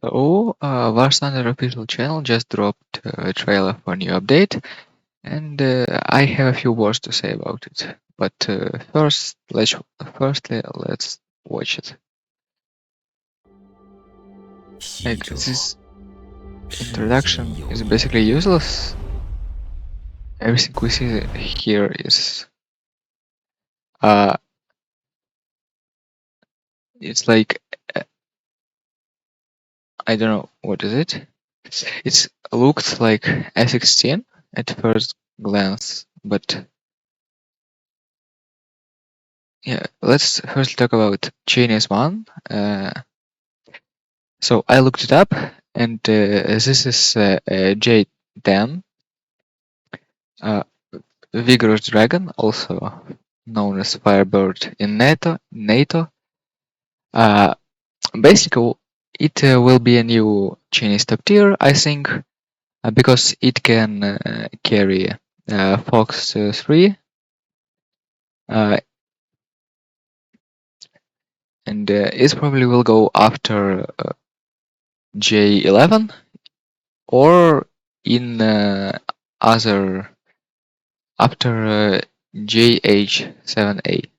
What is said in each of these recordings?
So, War Thunder official channel just dropped a trailer for new update, and I have a few words to say about it. But let's watch it. Like, this introduction is basically useless. Everything we see here is it's like I don't know what is it. It looked like F-16 at first glance, but yeah, let's first talk about Chinese one. So I looked it up, and this is a J-10, Vigorous Dragon, also known as Firebird in NATO. Basically, it will be a new Chinese top tier, I think, because it can carry Fox 3, and it probably will go after J11 or in other after JH7A.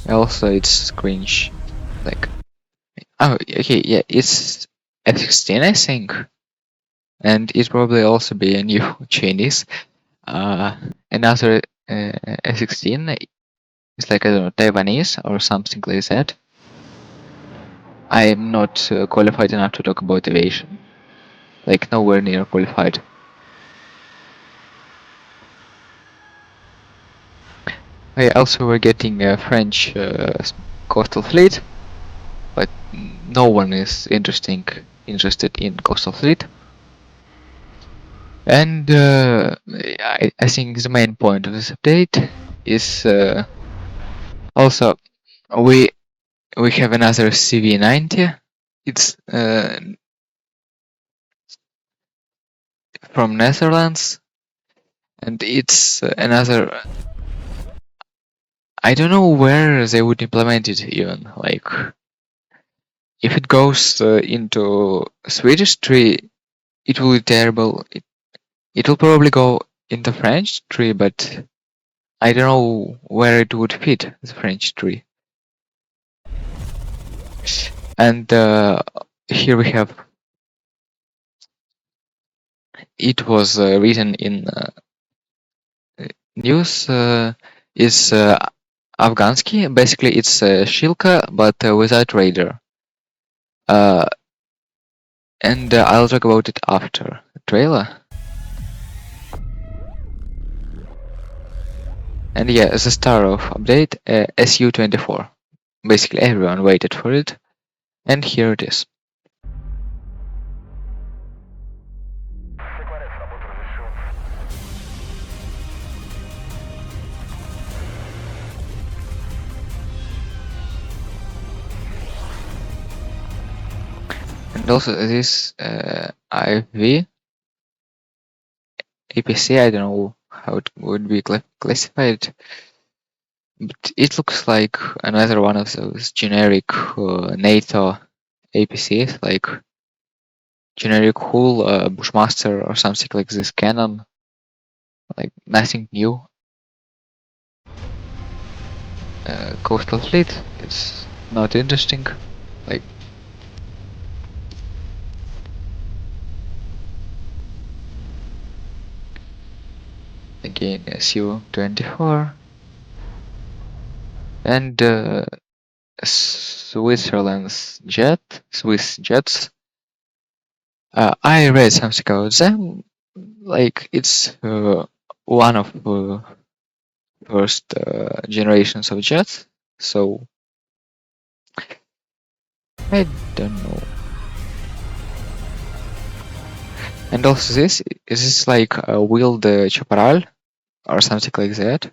Also, it's cringe. Like, oh, okay, yeah, it's F-16, I think, and it probably also be a new Chinese. Another F-16 is like, I don't know, Taiwanese or something like that. I am not qualified enough to talk about aviation. Like, nowhere near qualified. Also, we're getting a French coastal fleet, but no one is interested in coastal fleet. And I think the main point of this update is also we have another CV90. It's from Netherlands, and it's another. I don't know where they would implement it even. Like, if it goes into Swedish tree, it will be terrible. It will probably go in the French tree, but I don't know where it would fit the French tree. And here we have. It was written in news. Is Afghansky. Basically, it's Shilka, but without radar. And I'll talk about it after the trailer. And yeah, the star of update, SU-24. Basically, everyone waited for it, and here it is. And also this IFV APC, I don't know how it would be classified, but it looks like another one of those generic NATO APCs, like generic Hull, Bushmaster, or something like this cannon. Like, nothing new. Coastal Fleet, it's not interesting. Like, again, Su-24 and Swiss jets. I read something about them. Like, it's one of first generations of jets. So I don't know. And also this is like a wheeled Chaparral or something like that.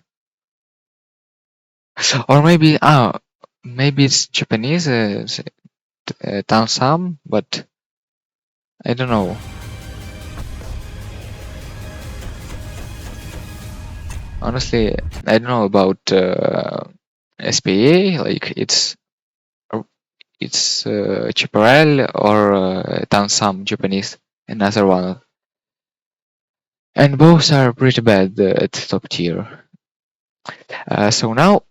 Or maybe maybe it's Japanese Tansam, but I don't know. Honestly, I don't know about SPA. Like it's Chaparral or Tansam Japanese, another one, and both are pretty bad at top tier. So now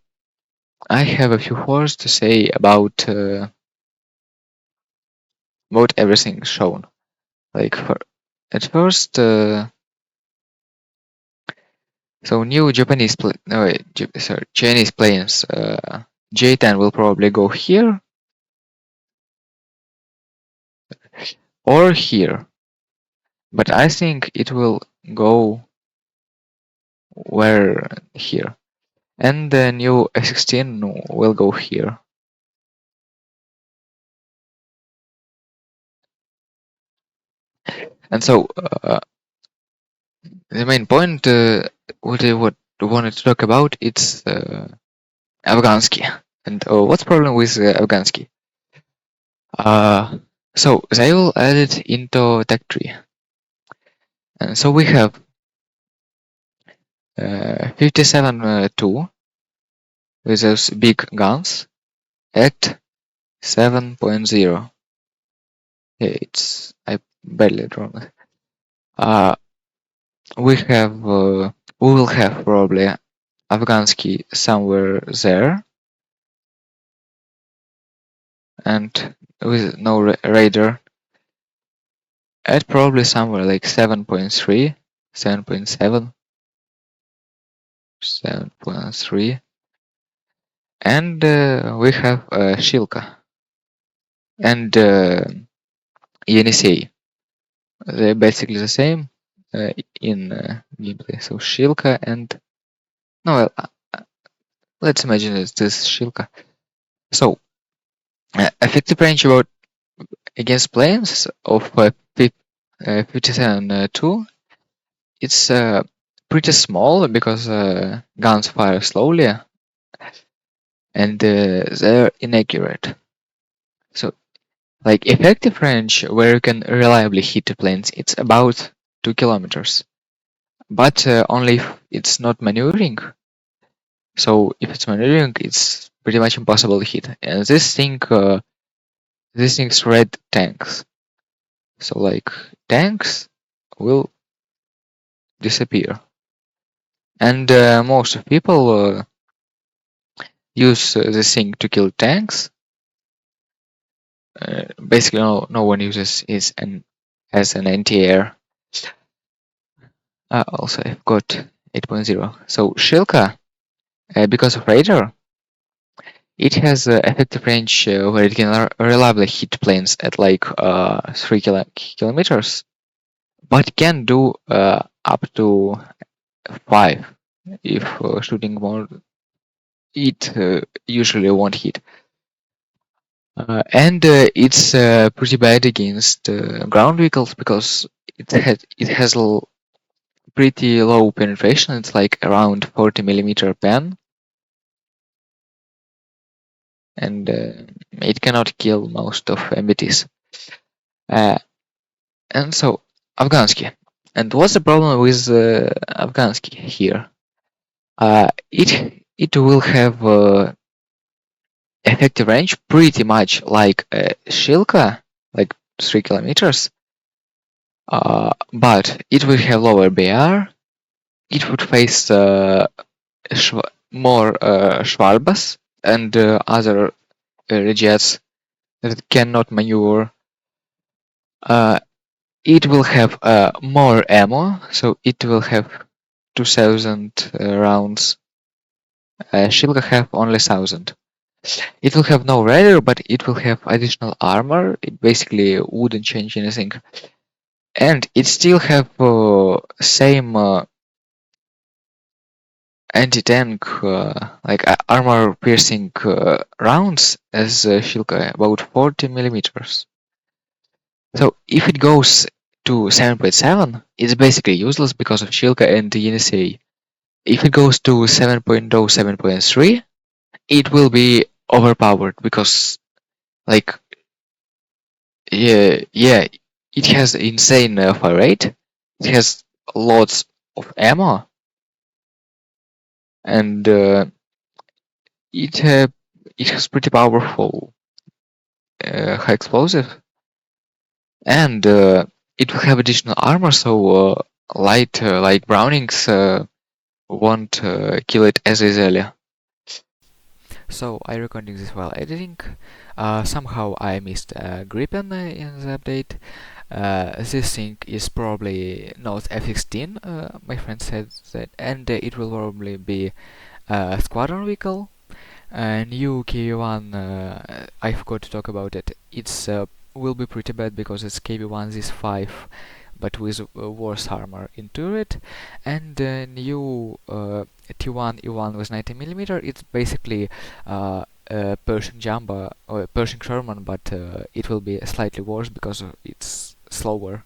I have a few words to say about everything shown. Like at first, so new Japanese no wait, sorry, Chinese planes. J10 will probably go here or here, but I think it will go where here, and the new F-16 will go here. And so the main point what I wanted to talk about it's Afghansky. And what's the problem with Afghansky? Uh, so they will add it into tech tree. And so we have 57-2 with those big guns at 7.0. Yeah, I barely drawn it. We will have probably Afghansky somewhere there, and with no radar at probably somewhere like 7.3, 7.7, 7.3, and we have Shilka and Yenisei. They're basically the same in gameplay. So Shilka and no, well, let's imagine it's this Shilka. So effective range about against planes of 57-2. It's pretty small because guns fire slowly and they're inaccurate. So, like effective range where you can reliably hit the planes, it's about 2 kilometers. But only if it's not maneuvering. So if it's maneuvering, it's pretty much impossible to hit. And this thing's red tanks. So like tanks will disappear. And most of people use this thing to kill tanks. Basically, no one uses it as an anti-air. Also, I've got 8.0. So Shilka, because of radar, it has effective range where it can reliably hit planes at like 3 kilometers, but can do up to 5 if shooting more. It usually won't hit. And it's pretty bad against ground vehicles because it has pretty low penetration. It's like around 40 millimeter pen, and it cannot kill most of MBTs. And so Afghansky. And what's the problem with Afghansky here? It will have effective range pretty much like Shilka, like 3 kilometers. But it will have lower BR. It would face more Schwalbes and other jets that cannot maneuver. It will have more ammo, so it will have 2000 rounds. Shilka have only 1000. It will have no radar, but it will have additional armor. It basically wouldn't change anything. And it still have same anti-tank like armor piercing rounds as Shilka, about 40 millimeters. So if it goes to 7.7, it's basically useless because of Shilka and the Yenisei. If it goes to 7.0, 7.3, it will be overpowered because like yeah, it has insane fire rate. It has lots of ammo, and it it has pretty powerful high explosive, and it will have additional armor, so light like Brownings won't kill it as easily. So I recording this while editing. Somehow I missed Gripen in the update. This thing is probably not F-16. My friend said that, and it will probably be a squadron vehicle. New KV-1, I forgot to talk about it. It's will be pretty bad because it's KV-1 Z5, but with worse armor into it. And new T1E1 with 90mm. It's basically Pershing Jumbo or Pershing Sherman, but it will be slightly worse because it's slower.